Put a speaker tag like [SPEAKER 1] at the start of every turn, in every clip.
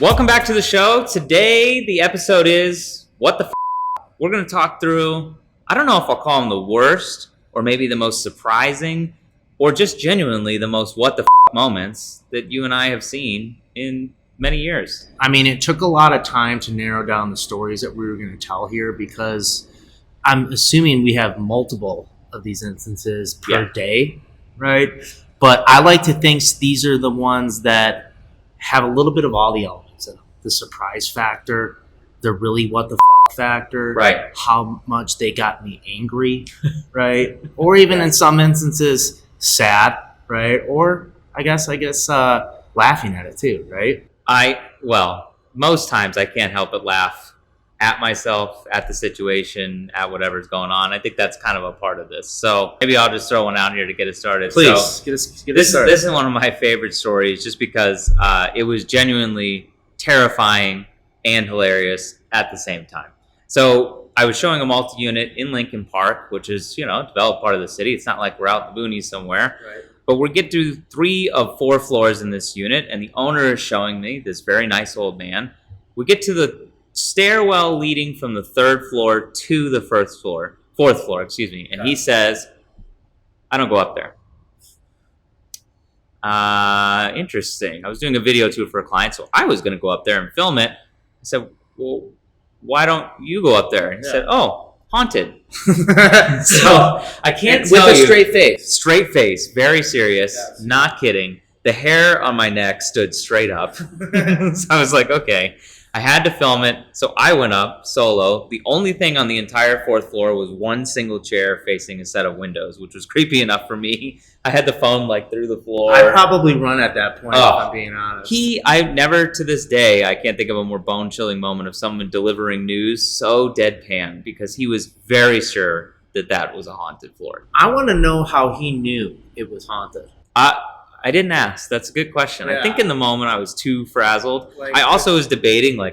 [SPEAKER 1] Welcome back to the show. Today, the episode is What the F***? We're going to talk through, I don't know if I'll call them the worst, or maybe the most surprising, or just genuinely the most what the F*** moments that you and I have seen in many years.
[SPEAKER 2] I mean, it took a lot of time to narrow down the stories that we were going to tell here because I'm assuming we have multiple of these instances per day, right? But I like to think these are the ones that have a little bit of all the elements in them. The surprise factor, the really what the f*** factor,
[SPEAKER 1] Right.
[SPEAKER 2] How much they got me angry, right? Or even in some instances, sad, right? Or I guess laughing at it too, right?
[SPEAKER 1] Most times I can't help but laugh at myself, at the situation, at whatever's going on. I think that's kind of a part of this. So maybe I'll just throw one out here to get it started.
[SPEAKER 2] Please,
[SPEAKER 1] so
[SPEAKER 2] get us started.
[SPEAKER 1] This is one of my favorite stories just because it was genuinely terrifying and hilarious at the same time. So I was showing a multi-unit in Lincoln Park, which is, a developed part of the city. It's not like we're out in the boonies somewhere.
[SPEAKER 2] Right.
[SPEAKER 1] But we get to 3 of 4 floors in this unit, and the owner is showing me, this very nice old man. We get to the stairwell leading from the 3rd floor to the 4th floor, and he says, I don't go up there. Interesting. I was doing a video too for a client, so I was going to go up there and film it. I said, well, why don't you go up there? And he said, oh, haunted. So I can't tell you.
[SPEAKER 2] With a straight face.
[SPEAKER 1] Straight face, very serious, Not kidding. The hair on my neck stood straight up. So I was like, okay. I had to film it, so I went up solo. The only thing on the entire 4th floor was one single chair facing a set of windows, which was creepy enough for me. I had the phone through the floor.
[SPEAKER 2] I'd probably run at that point, if I'm being honest.
[SPEAKER 1] I never, to this day, I can't think of a more bone-chilling moment of someone delivering news so deadpan, because he was very sure that was a haunted floor.
[SPEAKER 2] I want to know how he knew it was haunted.
[SPEAKER 1] I didn't ask. That's a good question.
[SPEAKER 2] Yeah.
[SPEAKER 1] I think in the moment I was too frazzled. I also was debating,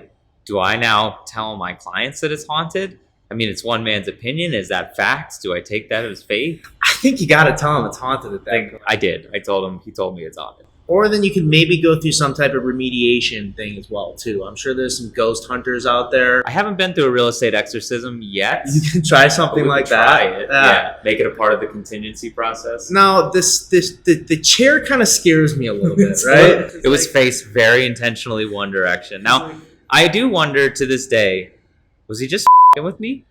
[SPEAKER 1] do I now tell my clients that it's haunted? I mean, it's one man's opinion. Is that fact? Do I take that as faith?
[SPEAKER 2] I think you got to tell him it's haunted at that point.
[SPEAKER 1] I did. I told him. He told me it's haunted.
[SPEAKER 2] Or then you can maybe go through some type of remediation thing as well, too. I'm sure there's some ghost hunters out there.
[SPEAKER 1] I haven't been through a real estate exorcism yet.
[SPEAKER 2] You can try something like that.
[SPEAKER 1] Try it. Yeah. Make it a part of the contingency process.
[SPEAKER 2] No, the chair kind of scares me a little bit, right?
[SPEAKER 1] It was faced very intentionally one direction. Now, I do wonder to this day, was he just f***ing with me?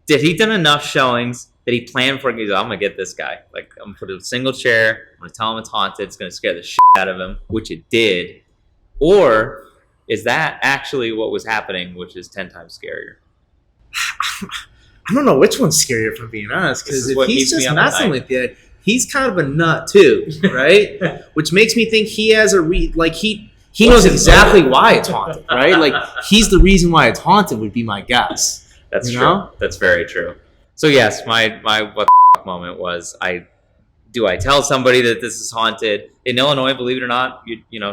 [SPEAKER 1] Did he done enough showings that he planned for? He's like, I'm going to get this guy. I'm going to put a single chair. I'm going to tell him it's haunted. It's going to scare the shit out of him, which it did. Or is that actually what was happening, which is 10 times scarier?
[SPEAKER 2] I don't know which one's scarier, if I'm being honest. Because if he's just messing with you, he's kind of a nut too, right? Which makes me think he has he knows exactly why it's haunted, right? He's the reason why it's haunted would be my guess.
[SPEAKER 1] That's true. That's very true. So yes, my what the fuck moment was, I tell somebody that this is haunted? In Illinois, believe it or not,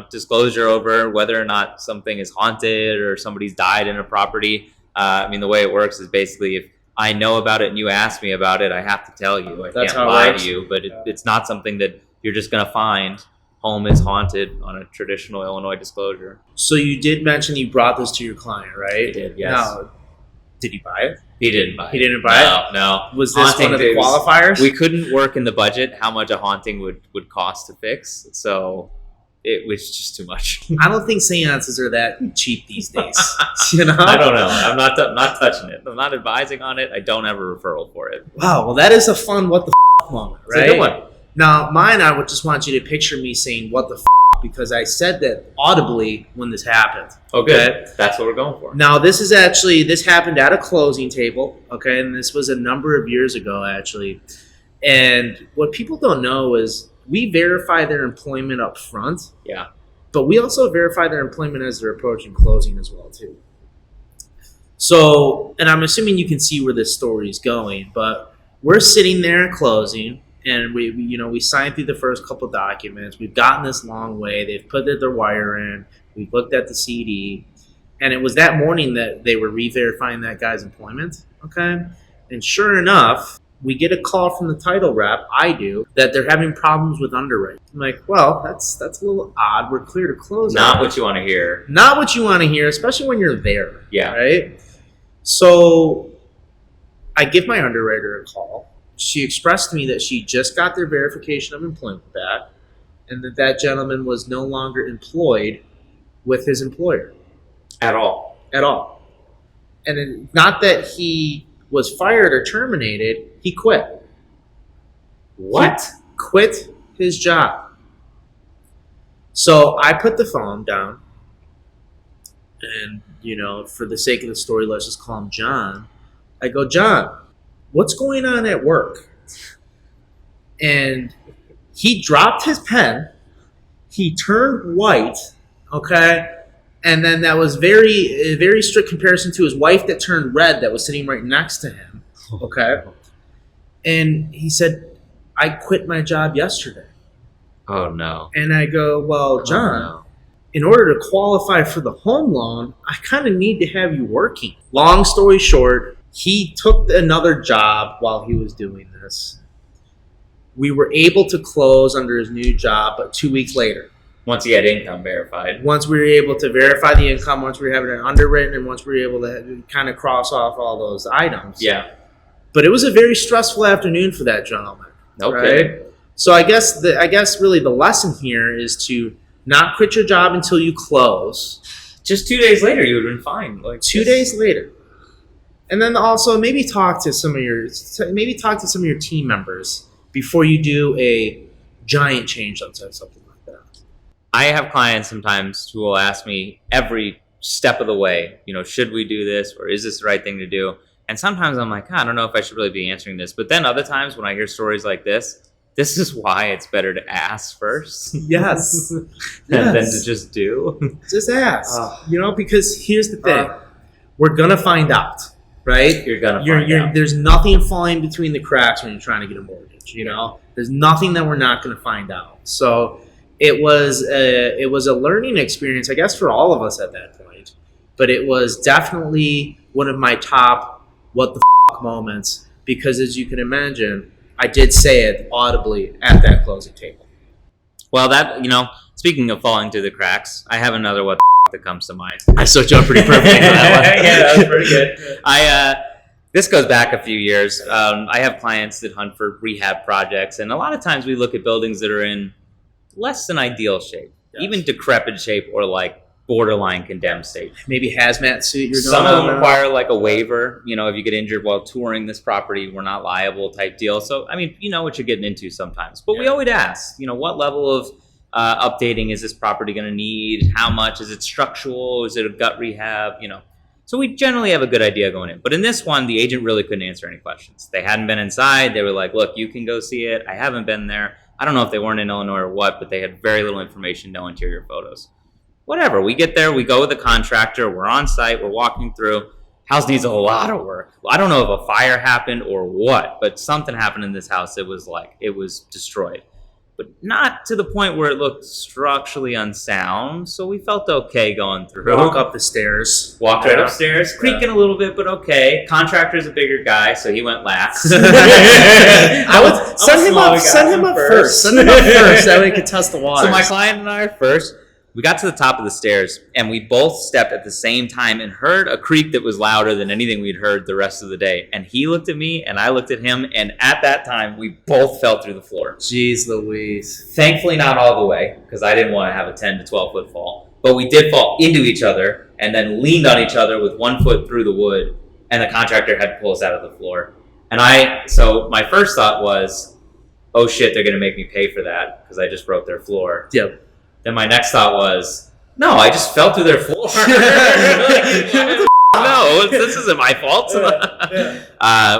[SPEAKER 1] disclosure over whether or not something is haunted or somebody's died in a property. The way it works is basically if I know about it and you ask me about it, I have to tell you. I can't lie to you, but it's not something that you're just going to find. Home is haunted on a traditional Illinois disclosure.
[SPEAKER 2] So you did mention you brought this to your client, right?
[SPEAKER 1] I did, yes.
[SPEAKER 2] Now, did he buy it?
[SPEAKER 1] He didn't buy it.
[SPEAKER 2] He didn't buy it?
[SPEAKER 1] No.
[SPEAKER 2] Was this one of the qualifiers?
[SPEAKER 1] We couldn't work in the budget how much a haunting would cost to fix, so it was just too much.
[SPEAKER 2] I don't think seances are that cheap these days.
[SPEAKER 1] I don't know. I'm not touching it. I'm not advising on it. I don't have a referral for it.
[SPEAKER 2] Wow, well, that is a fun what the moment, right?
[SPEAKER 1] It's a good one.
[SPEAKER 2] Now, mine, I would just want you to picture me saying what the because I said that audibly when this happened.
[SPEAKER 1] Okay. That's what we're going for.
[SPEAKER 2] Now, this happened at a closing table, okay? And this was a number of years ago, actually. And what people don't know is we verify their employment up front.
[SPEAKER 1] Yeah.
[SPEAKER 2] But we also verify their employment as they're approaching closing as well, too. So, and I'm assuming you can see where this story is going, but we're sitting there at closing. And we signed through the first couple documents. We've gotten this long way. They've put their wire in. We've looked at the CD. And it was that morning that they were re-verifying that guy's employment. Okay. And sure enough, we get a call from the title rep, I do, that they're having problems with underwriting. I'm like, well, that's a little odd. We're clear to close.
[SPEAKER 1] Not what you want to hear.
[SPEAKER 2] Not what you want to hear, especially when you're there.
[SPEAKER 1] Yeah.
[SPEAKER 2] Right? So I give my underwriter a call. She expressed to me that she just got their verification of employment back and that gentleman was no longer employed with his employer.
[SPEAKER 1] At all.
[SPEAKER 2] At all. And not that he was fired or terminated, he quit.
[SPEAKER 1] What?
[SPEAKER 2] He quit his job. So I put the phone down and, for the sake of the story, let's just call him John. I go, John, what's going on at work? And he dropped his pen. He turned white, okay? And then that was a very strict comparison to his wife that turned red that was sitting right next to him, okay? And he said, I quit my job yesterday.
[SPEAKER 1] Oh, no.
[SPEAKER 2] And I go, well, John, in order to qualify for the home loan, I kind of need to have you working. Long story short, he took another job while he was doing this. We were able to close under his new job, but 2 weeks later.
[SPEAKER 1] Once he had income verified.
[SPEAKER 2] Once we were able to verify the income, once we were having it underwritten, and once we were able to kind of cross off all those items.
[SPEAKER 1] Yeah.
[SPEAKER 2] But it was a very stressful afternoon for that gentleman.
[SPEAKER 1] Okay.
[SPEAKER 2] Right? So I guess really the lesson here is to not quit your job until you close.
[SPEAKER 1] Just 2 days later, you would have been fine. Like
[SPEAKER 2] 2 days later. And then also maybe talk to some of your team members before you do a giant change on something like that.
[SPEAKER 1] I have clients sometimes who will ask me every step of the way, should we do this or is this the right thing to do? And sometimes I'm like, I don't know if I should really be answering this. But then other times when I hear stories like this is why it's better to ask first.
[SPEAKER 2] Yes.
[SPEAKER 1] Than to just do.
[SPEAKER 2] Just ask. Because here's the thing. We're going to find out, right?
[SPEAKER 1] You're going to find out.
[SPEAKER 2] There's nothing falling between the cracks when you're trying to get a mortgage, There's nothing that we're not going to find out. So it was a learning experience, I guess, for all of us at that point. But it was definitely one of my top what the f*** moments because, as you can imagine, I did say it audibly at that closing table.
[SPEAKER 1] Well, speaking of falling through the cracks, I have another what the that comes to mind.
[SPEAKER 2] I switched you up pretty perfectly for that one.
[SPEAKER 1] Yeah, that was pretty good. This goes back a few years. I have clients that hunt for rehab projects, and a lot of times we look at buildings that are in less than ideal shape, even decrepit shape or like borderline condemned state.
[SPEAKER 2] Maybe hazmat suit. You're
[SPEAKER 1] Some of them require like a waiver. If you get injured while touring this property, we're not liable type deal. So, you know what you're getting into sometimes. But we always ask, what level of updating is this property going to need? How much? Is it structural? Is it a gut rehab? So we generally have a good idea going in. But in this one, the agent really couldn't answer any questions. They hadn't been inside. They were like, look, you can go see it. I haven't been there. I don't know if they weren't in Illinois or what, but they had very little information, no interior photos. Whatever. We get there. We go with the contractor. We're on site. We're walking through. House needs a lot of work. I don't know if a fire happened or what, but something happened in this house. It was destroyed. But not to the point where it looked structurally unsound. So we felt okay going through.
[SPEAKER 2] Walk up the stairs.
[SPEAKER 1] Walked right upstairs, creaking a little bit, but okay. Contractor's a bigger guy, so he went last.
[SPEAKER 2] I would send him up first. Send him up first. That way he could test the water.
[SPEAKER 1] So my client and I are first. We got to the top of the stairs, and we both stepped at the same time and heard a creak that was louder than anything we'd heard the rest of the day. And he looked at me, and I looked at him, and at that time, we both fell through the floor.
[SPEAKER 2] Jeez Louise.
[SPEAKER 1] Thankfully, not all the way, because I didn't want to have a 10 to 12-foot fall. But we did fall into each other, and then leaned on each other with 1 foot through the wood, and the contractor had to pull us out of the floor. So my first thought was, oh shit, they're going to make me pay for that, because I just broke their floor.
[SPEAKER 2] Yep.
[SPEAKER 1] Then my next thought was, no, I just fell through their floor. No, this isn't my fault.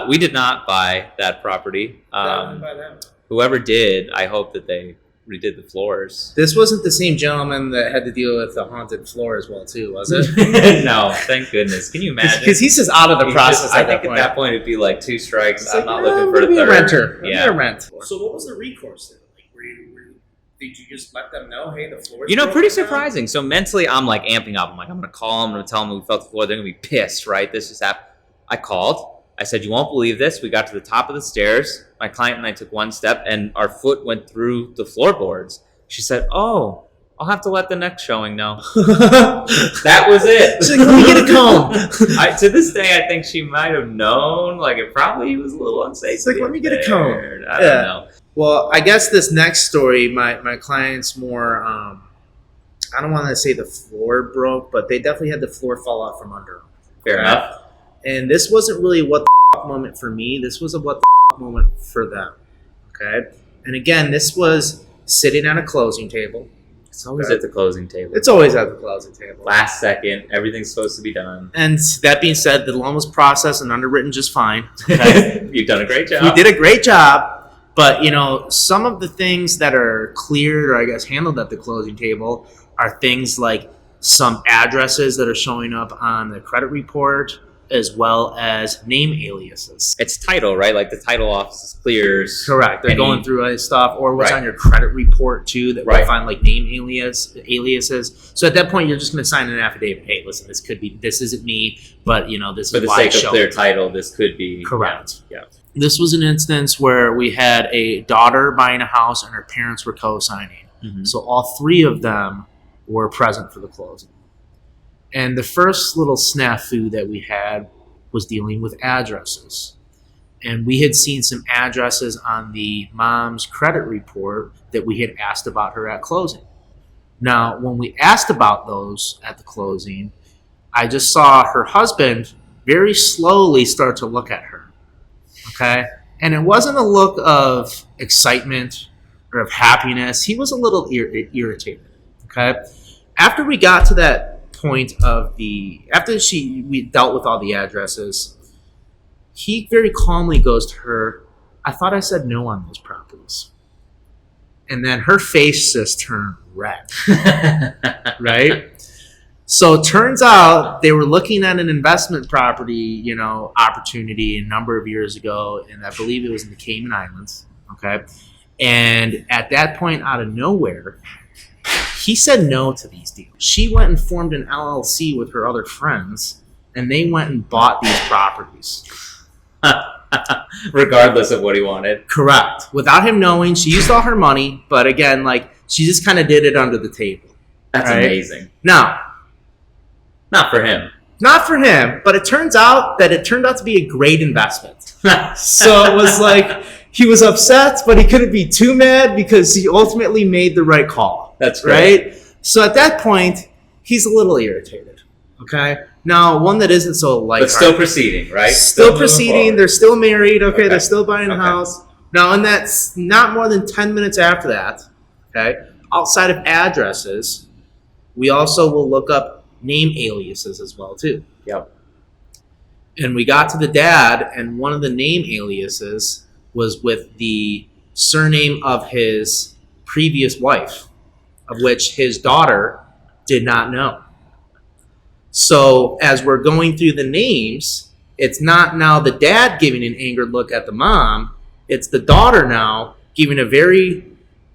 [SPEAKER 1] We did not buy that property. Whoever did, I hope that they redid the floors.
[SPEAKER 2] This wasn't the same gentleman that had to deal with the haunted floor as well, too, was it?
[SPEAKER 1] No, thank goodness. Can you imagine?
[SPEAKER 2] Because he's just out of the process.
[SPEAKER 1] I think at that point it'd be like 2 strikes. I'm not looking for a third.
[SPEAKER 2] Renter.
[SPEAKER 1] Yeah.
[SPEAKER 2] Rent.
[SPEAKER 3] So what was the recourse then? Did you just let them know, hey, the floor?
[SPEAKER 1] Pretty surprising. So mentally, I'm like amping up. I'm going to call them. I'm going to tell them we felt the floor. They're going to be pissed, right? This just happened. I called. I said, you won't believe this. We got to the top of the stairs. My client and I took one step, and our foot went through the floorboards. She said, oh, I'll have to let the next showing know. That was it.
[SPEAKER 2] She's like, let me get a cone.
[SPEAKER 1] To this day, I think she might have known. Like, it probably was a little unsafe.
[SPEAKER 2] It's like, let me get a cone.
[SPEAKER 1] I don't know.
[SPEAKER 2] Well, I guess this next story, my client's more, I don't want to say the floor broke, but they definitely had the floor fall off from under them.
[SPEAKER 1] Fair enough.
[SPEAKER 2] And this wasn't really what the f- moment for me. This was a what the f- moment for them. Okay? And again, this was sitting at a closing table.
[SPEAKER 1] It's always at the closing table.
[SPEAKER 2] It's always at the closing table.
[SPEAKER 1] Last second, everything's supposed to be done.
[SPEAKER 2] And that being said, the loan was processed and underwritten just fine. Okay?
[SPEAKER 1] You've done a great job.
[SPEAKER 2] We did a great job. But, you know, some of the things that are cleared or I guess handled at the closing table are things like some addresses that are showing up on the credit report, as well as name aliases.
[SPEAKER 1] It's title, right? Like the title office clears.
[SPEAKER 2] Correct. They're going through stuff, or what's
[SPEAKER 1] Right.
[SPEAKER 2] on your credit report too, that
[SPEAKER 1] Right.
[SPEAKER 2] will find like name aliases. So at that point, you're just going to sign an affidavit. Hey, listen, this isn't me, but you know, this
[SPEAKER 1] For
[SPEAKER 2] is
[SPEAKER 1] the
[SPEAKER 2] why
[SPEAKER 1] sake
[SPEAKER 2] I
[SPEAKER 1] of clear title, this could be
[SPEAKER 2] Correct.
[SPEAKER 1] Yeah.
[SPEAKER 2] This was an instance where we had a daughter buying a house and her parents were co-signing.
[SPEAKER 1] Mhm.
[SPEAKER 2] So all three of them were present for the closing. And the first little snafu that we had was dealing with addresses. And we had seen some addresses on the mom's credit report that we had asked about her at closing. Now, when we asked about those at the closing, I just saw her husband very slowly start to look at her. Okay? And it wasn't a look of excitement or of happiness. He was a little irritated. Okay? After we got to that point of we dealt with all the addresses, he very calmly goes to her, I thought I said no on those properties. And then her face just turned red. Right? So it turns out they were looking at an investment property, opportunity a number of years ago, and I believe it was in the Cayman Islands. Okay. And at that point, out of nowhere, he said no to these deals. She went and formed an LLC with her other friends, and they went and bought these properties.
[SPEAKER 1] Regardless of what he wanted.
[SPEAKER 2] Correct. Without him knowing, she used all her money, but again, she just kind of did it under the table.
[SPEAKER 1] That's
[SPEAKER 2] right?
[SPEAKER 1] amazing.
[SPEAKER 2] Now,
[SPEAKER 1] not for him.
[SPEAKER 2] Not for him, but it turned out to be a great investment. So it was like he was upset, but he couldn't be too mad because he ultimately made the right call.
[SPEAKER 1] That's great.
[SPEAKER 2] Right? So at that point, he's a little irritated. Okay? Now, one that isn't so lighthearted.
[SPEAKER 1] But still proceeding, right?
[SPEAKER 2] Still proceeding. They're still married. Okay? They're still buying a
[SPEAKER 1] Okay.
[SPEAKER 2] house. Now, and that's not more than 10 minutes after that. Okay? Outside of addresses, we also will look up name aliases as well, too.
[SPEAKER 1] Yep.
[SPEAKER 2] And we got to the dad, and one of the name aliases was with the surname of his previous wife, of which his daughter did not know. So as we're going through the names, it's not now the dad giving an angered look at the mom, it's the daughter now giving a very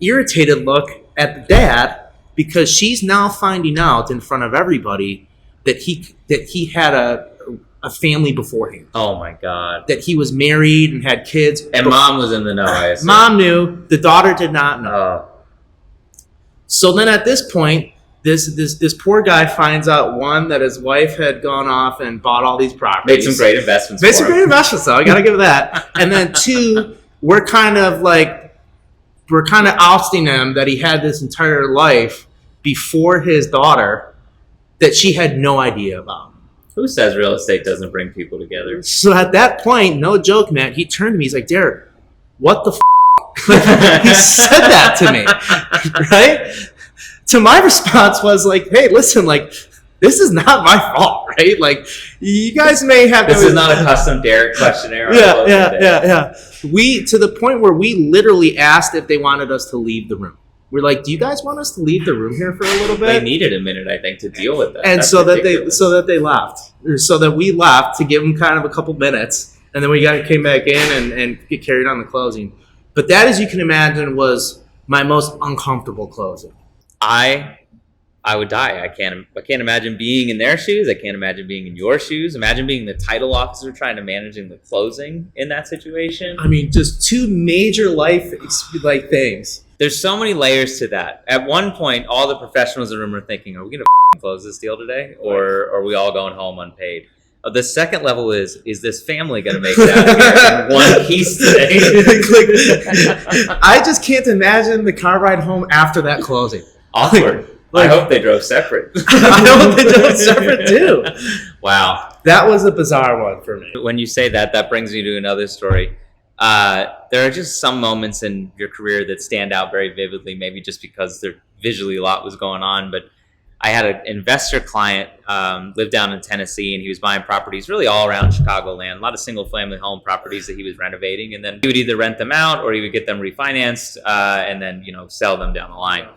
[SPEAKER 2] irritated look at the dad because she's now finding out in front of everybody that he had a family beforehand.
[SPEAKER 1] Oh my God.
[SPEAKER 2] That he was married and had kids.
[SPEAKER 1] And mom was in the know, I assume.
[SPEAKER 2] Mom knew, the daughter did not know.
[SPEAKER 1] Oh.
[SPEAKER 2] So then at this point, this poor guy finds out, one, that his wife had gone off and bought all these properties.
[SPEAKER 1] Made some great investments.
[SPEAKER 2] Made some great investments, though. I got to give it that. And then two, we're kind of ousting him that he had this entire life before his daughter that she had no idea about.
[SPEAKER 1] Who says real estate doesn't bring people together?
[SPEAKER 2] So at that point, no joke, man, he turned to me. He's like, Derek, what the f***? He said that to me, right? So my response was like, hey, listen, this is not my fault, right? You guys may have...
[SPEAKER 1] This is not a custom Derek questionnaire.
[SPEAKER 2] Yeah. We, to the point where we literally asked if they wanted us to leave the room. We're like, do you guys want us to leave the room here for a little bit?
[SPEAKER 1] They needed a minute, I think, to deal with that.
[SPEAKER 2] And
[SPEAKER 1] That's
[SPEAKER 2] so
[SPEAKER 1] ridiculous.
[SPEAKER 2] that they left. Or so that we left to give them kind of a couple minutes. And then we came back in and get carried on the closing. But that, as you can imagine, was my most uncomfortable closing.
[SPEAKER 1] I I would die. I can't imagine being in their shoes. I can't imagine being in your shoes. Imagine being the title officer trying to managing the closing in that situation.
[SPEAKER 2] I mean, just two major life like things.
[SPEAKER 1] There's so many layers to that. At one point, all the professionals in the room are thinking, are we going to close this deal today? Or are we all going home unpaid? The second level is this family going to make that in one piece today?
[SPEAKER 2] I just can't imagine the car ride home after that closing.
[SPEAKER 1] Awkward. I hope they drove separate.
[SPEAKER 2] I hope they drove separate too.
[SPEAKER 1] Wow.
[SPEAKER 2] That was a bizarre one for me.
[SPEAKER 1] When you say that, that brings me to another story. There are just some moments in your career that stand out very vividly, maybe just because there visually a lot was going on. But I had an investor client, lived down in Tennessee, and he was buying properties really all around Chicagoland, a lot of single family home properties that he was renovating. And then he would either rent them out or he would get them refinanced, and then, sell them down the line.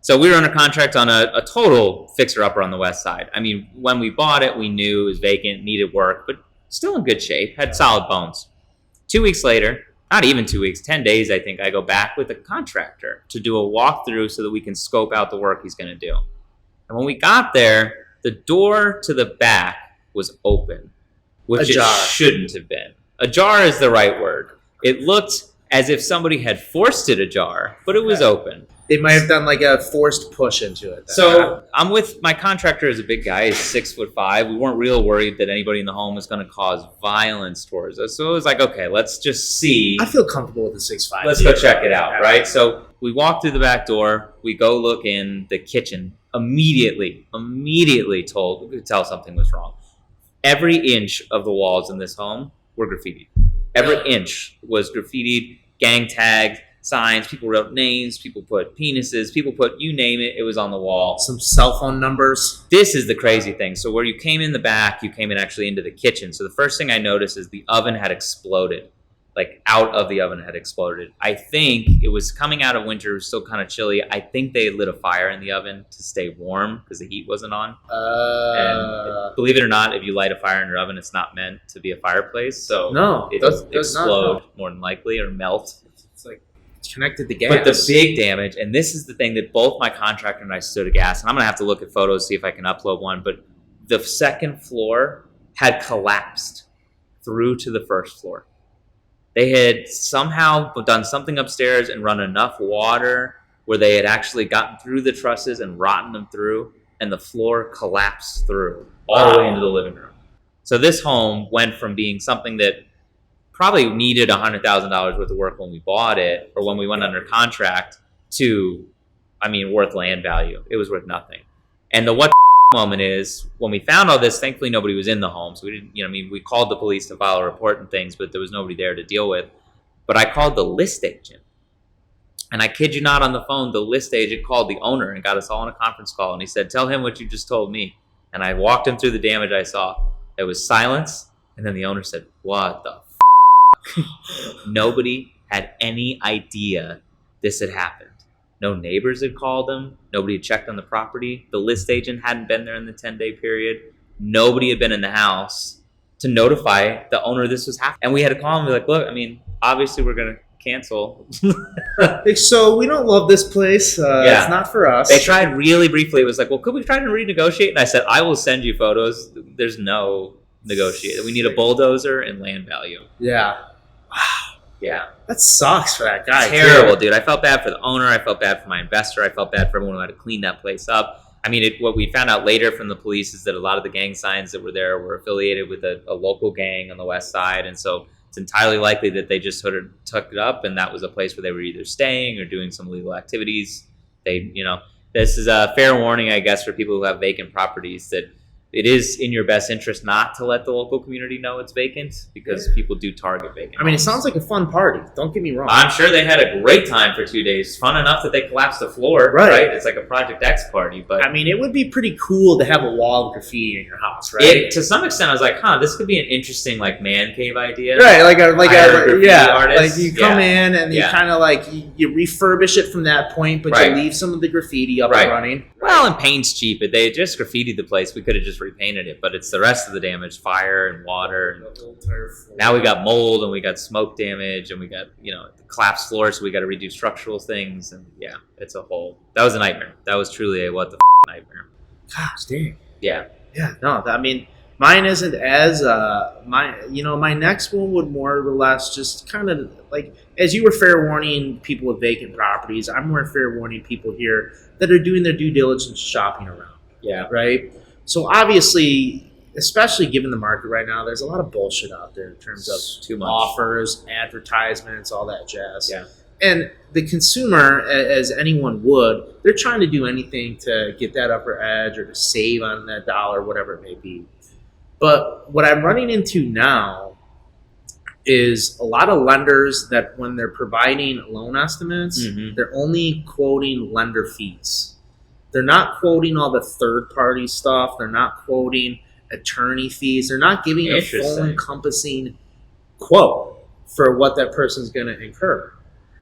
[SPEAKER 1] So we were under contract on a total fixer-upper on the west side. I mean, when we bought it, we knew it was vacant, needed work, but still in good shape, had solid bones. 2 weeks later, not even 2 weeks, 10 days, I think, I go back with a contractor to do a walkthrough so that we can scope out the work he's going to do. And when we got there, the door to the back was open, which it shouldn't have been. Ajar is the right word. It looked as if somebody had forced it ajar, but it was open.
[SPEAKER 2] They might have done like a forced push into it.
[SPEAKER 1] So I'm with my contractor is a big guy. He's 6'5". We weren't real worried that anybody in the home was going to cause violence towards us. So it was like, okay, let's just see.
[SPEAKER 2] I feel comfortable with the 6'5".
[SPEAKER 1] Let's go check it out, right? So we walk through the back door. We go look in the kitchen. Immediately could tell something was wrong. Every inch of the walls in this home were graffitied. Every inch was graffitied, gang tagged, signs. People wrote names. People put penises. People put, you name it, it was on the wall.
[SPEAKER 2] Some cell phone numbers.
[SPEAKER 1] This is the crazy thing. So where you came in the back, you came in actually into the kitchen. So the first thing I noticed is the oven had exploded. Like out of the oven had exploded. I think it was coming out of winter. It was still kind of chilly. I think they had lit a fire in the oven to stay warm because the heat wasn't on. And believe it or not, if you light a fire in your oven, it's not meant to be a fireplace. So
[SPEAKER 2] no,
[SPEAKER 1] it does explode more than likely or melt.
[SPEAKER 2] It's like it's connected to gas.
[SPEAKER 1] But the big damage, and this is the thing that both my contractor and I stood aghast, and I'm going to have to look at photos, see if I can upload one, but the second floor had collapsed through to the first floor. They had somehow done something upstairs and run enough water where they had actually gotten through the trusses and rotten them through, and the floor collapsed through all the way into the living room. So this home went from being something that probably needed $100,000 worth of work when we bought it or when we went under contract to, worth land value. It was worth nothing. And the moment is when we found all this, thankfully nobody was in the home, so we didn't we called the police to file a report and things, but there was nobody there to deal with. But I called the list agent, and I kid you not, on the phone the list agent called the owner and got us all on a conference call, and he said, tell him what you just told me. And I walked him through the damage I saw. There was silence, and then the owner said, what the Nobody had any idea this had happened. No neighbors had called them. Nobody had checked on the property. The list agent hadn't been there in the 10-day period. Nobody had been in the house to notify the owner this was happening. And we had to call him and be like, look, obviously we're going to cancel.
[SPEAKER 2] So we don't love this place. It's not for us.
[SPEAKER 1] They tried really briefly. It was like, well, could we try to renegotiate? And I said, I will send you photos. There's no negotiate. We need a bulldozer and land value.
[SPEAKER 2] Yeah.
[SPEAKER 1] Wow. Yeah.
[SPEAKER 2] That sucks for that guy.
[SPEAKER 1] Terrible, dude. I felt bad for the owner. I felt bad for my investor. I felt bad for everyone who had to clean that place up. What we found out later from the police is that a lot of the gang signs that were there were affiliated with a local gang on the west side. And so it's entirely likely that they just sort of took it up, and that was a place where they were either staying or doing some illegal activities. This is a fair warning, I guess, for people who have vacant properties, that it is in your best interest not to let the local community know it's vacant, because people do target vacant homes.
[SPEAKER 2] It sounds like a fun party. Don't get me wrong.
[SPEAKER 1] I'm sure they had a great time for 2 days. Fun enough that they collapsed the floor, right? It's like a Project X party. But
[SPEAKER 2] it would be pretty cool to have a wall of graffiti in your house, right?
[SPEAKER 1] To some extent, I was like, this could be an interesting man cave idea.
[SPEAKER 2] Right, like a
[SPEAKER 1] artist.
[SPEAKER 2] Like you come in and you kind of you refurbish it from that point, but you leave some of the graffiti up and running.
[SPEAKER 1] Well, and paint's cheap. If they had just graffitied the place, we could have just repainted it, but it's the rest of the damage: fire and water. And now we got mold, and we got smoke damage, and we got the collapsed floor, so we got to redo structural things, and it's a whole. That was a nightmare. That was truly a what the nightmare.
[SPEAKER 2] Gosh dang.
[SPEAKER 1] Yeah.
[SPEAKER 2] Yeah, no, I mean, mine isn't as my next one would more or less just kind of like, as you were fair warning people with vacant properties, I'm more fair warning people here that are doing their due diligence shopping around.
[SPEAKER 1] Yeah.
[SPEAKER 2] Right. So obviously, especially given the market right now, there's a lot of bullshit out there in terms of
[SPEAKER 1] Too much.
[SPEAKER 2] offers, advertisements, all that jazz.
[SPEAKER 1] Yeah.
[SPEAKER 2] And the consumer, as anyone would, they're trying to do anything to get that upper edge or to save on that dollar, whatever it may be. But what I'm running into now is a lot of lenders that when they're providing loan estimates, they're only quoting lender fees. They're not quoting all the third-party stuff. They're not quoting attorney fees. They're not giving a full encompassing quote for what that person's going to incur.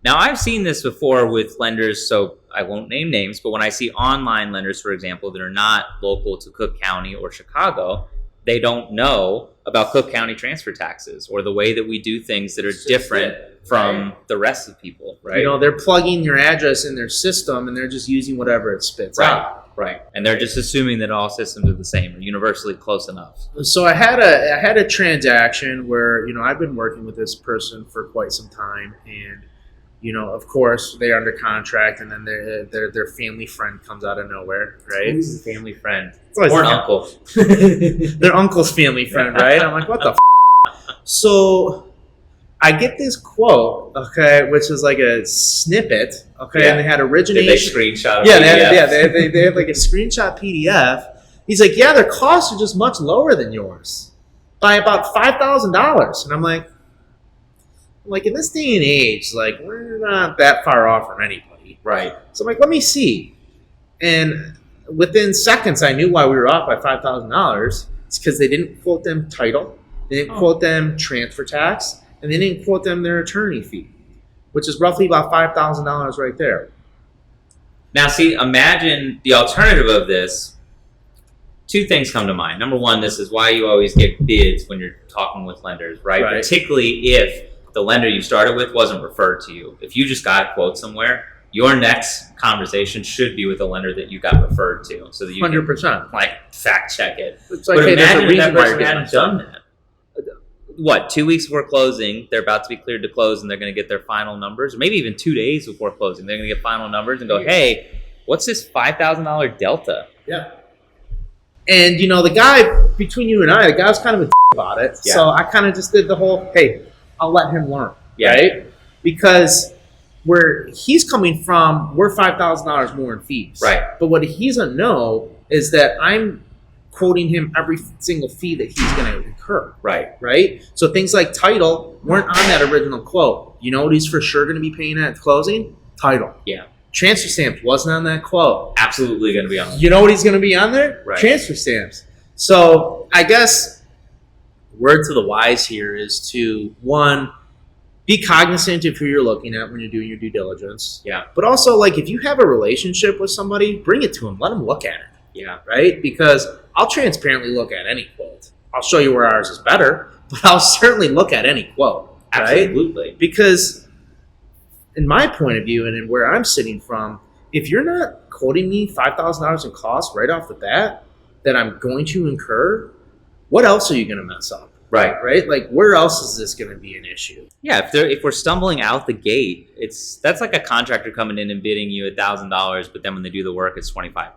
[SPEAKER 1] Now, I've seen this before with lenders, so I won't name names, but when I see online lenders, for example, that are not local to Cook County or Chicago, they don't know about Cook County transfer taxes or the way that we do things that are different from the rest of people, right?
[SPEAKER 2] You know, they're plugging your address in their system and they're just using whatever it spits out.
[SPEAKER 1] Right. And they're just assuming that all systems are the same or universally close enough.
[SPEAKER 2] So I had a transaction where, you know, I've been working with this person for quite some time, and you know, of course, they're under contract, and then their family friend comes out of nowhere, right?
[SPEAKER 1] Who's the family friend?
[SPEAKER 2] Or
[SPEAKER 1] an uncle.
[SPEAKER 2] Their uncle's family friend, right? I'm like, what the f-? So I get this quote, okay, which is like a snippet, okay, and they had origination.
[SPEAKER 1] Did they screenshot?
[SPEAKER 2] They had like a screenshot PDF. He's like, yeah, their costs are just much lower than yours by about $5,000, and I'm like, in this day and age, like, we're not that far off from anybody.
[SPEAKER 1] Right.
[SPEAKER 2] So I'm like, let me see. And within seconds, I knew why we were off by $5,000. It's because they didn't quote them title, they didn't quote them transfer tax, and they didn't quote them their attorney fee, which is roughly about $5,000 right there.
[SPEAKER 1] Now, see, imagine the alternative of this. Two things come to mind. Number one, this is why you always get bids when you're talking with lenders, right? Particularly if the lender you started with wasn't referred to you. If you just got a quote somewhere, your next conversation should be with the lender that you got referred to, so that you
[SPEAKER 2] 100%.
[SPEAKER 1] can like fact check it.
[SPEAKER 2] It's like,
[SPEAKER 1] but
[SPEAKER 2] hey,
[SPEAKER 1] imagine
[SPEAKER 2] there's a
[SPEAKER 1] if that
[SPEAKER 2] reason why
[SPEAKER 1] person
[SPEAKER 2] you're
[SPEAKER 1] hadn't done that. What, 2 weeks before closing, they're about to be cleared to close, and they're going to get their final numbers, or maybe even 2 days before closing, they're going to get final numbers and go, hey, what's this $5,000 delta?
[SPEAKER 2] Yeah. And, you know, the guy, between you and I, the guy was kind of a about it. Yeah. So I kind of just did the whole, hey, I'll let him learn.
[SPEAKER 1] Yeah.
[SPEAKER 2] Right? Because where he's coming from, we're $5,000 more in fees.
[SPEAKER 1] Right.
[SPEAKER 2] But what he doesn't know is that I'm quoting him every single fee that he's going to incur.
[SPEAKER 1] Right.
[SPEAKER 2] Right? So things like title weren't on that original quote. You know what he's for sure going to be paying at closing? Title.
[SPEAKER 1] Yeah.
[SPEAKER 2] Transfer stamps wasn't on that quote.
[SPEAKER 1] Absolutely going to be on there.
[SPEAKER 2] You know what he's going to be on there?
[SPEAKER 1] Right.
[SPEAKER 2] Transfer stamps. So I guess word to the wise here is to, one, be cognizant of who you're looking at when you're doing your due diligence.
[SPEAKER 1] Yeah.
[SPEAKER 2] But also, like, if you have a relationship with somebody, bring it to them. Let them look at it.
[SPEAKER 1] Yeah.
[SPEAKER 2] Right? Because I'll transparently look at any quote. I'll show you where ours is better, but I'll certainly look at any quote. Right?
[SPEAKER 1] Absolutely.
[SPEAKER 2] Because in my point of view and in where I'm sitting from, if you're not quoting me $5,000 in costs right off the bat that I'm going to incur, what else are you going to mess up? Right? Like, where else is this going to be an issue?
[SPEAKER 1] Yeah, if we're stumbling out the gate, that's like a contractor coming in and bidding you $1,000, but then when they do the work, it's $2,500.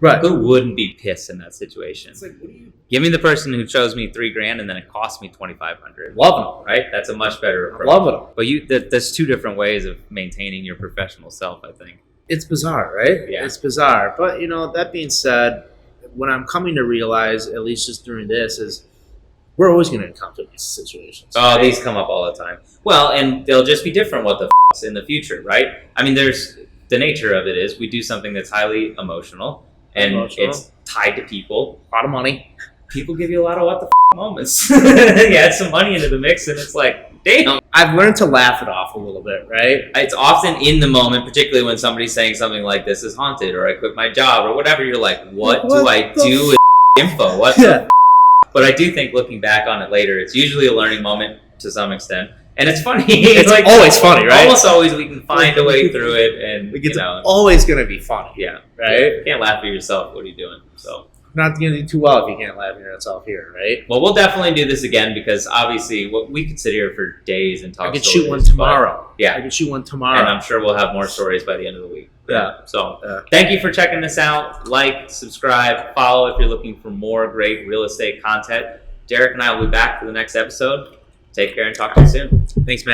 [SPEAKER 2] Right.
[SPEAKER 1] Who wouldn't be pissed in that situation?
[SPEAKER 3] It's like, what do you?
[SPEAKER 1] Give me the person who chose me $3,000 and then it cost me $2,500.
[SPEAKER 2] Love them.
[SPEAKER 1] Right? That's a much better approach.
[SPEAKER 2] Love them.
[SPEAKER 1] But there's two different ways of maintaining your professional self, I think.
[SPEAKER 2] It's bizarre, right?
[SPEAKER 1] Yeah.
[SPEAKER 2] It's bizarre. But, you know, that being said, what I'm coming to realize, at least just during this, is we're always going to encounter these situations.
[SPEAKER 1] Oh, right? These come up all the time. Well, and they'll just be different what the f*** in the future, right? I mean, there's the nature of it is we do something that's highly emotional, and it's tied to people.
[SPEAKER 2] A lot of money.
[SPEAKER 1] People give you a lot of what the f*** moments. You add some money into the mix, and it's like, damn.
[SPEAKER 2] I've learned to laugh it off a little bit, right?
[SPEAKER 1] It's often in the moment, particularly when somebody's saying something like, this is haunted, or I quit my job, or whatever. You're like, what do I do with info? What the f-? But I do think looking back on it later, it's usually a learning moment to some extent. And it's funny.
[SPEAKER 2] It's like, always funny, right?
[SPEAKER 1] Almost always we can find a way through it, and
[SPEAKER 2] It's always going to be funny.
[SPEAKER 1] Yeah.
[SPEAKER 2] Right?
[SPEAKER 1] You can't laugh at yourself. What are you doing? So.
[SPEAKER 2] Not going to do too well if you can't laugh at yourself here, right?
[SPEAKER 1] Well, we'll definitely do this again because obviously we could sit here for days and talk.
[SPEAKER 2] I could shoot one tomorrow.
[SPEAKER 1] Yeah.
[SPEAKER 2] I could shoot one tomorrow.
[SPEAKER 1] And I'm sure we'll have more stories by the end of the week.
[SPEAKER 2] Yeah.
[SPEAKER 1] So thank you for checking this out. Like, subscribe, follow if you're looking for more great real estate content. Derek and I will be back for the next episode. Take care and talk to you soon.
[SPEAKER 2] Thanks, man.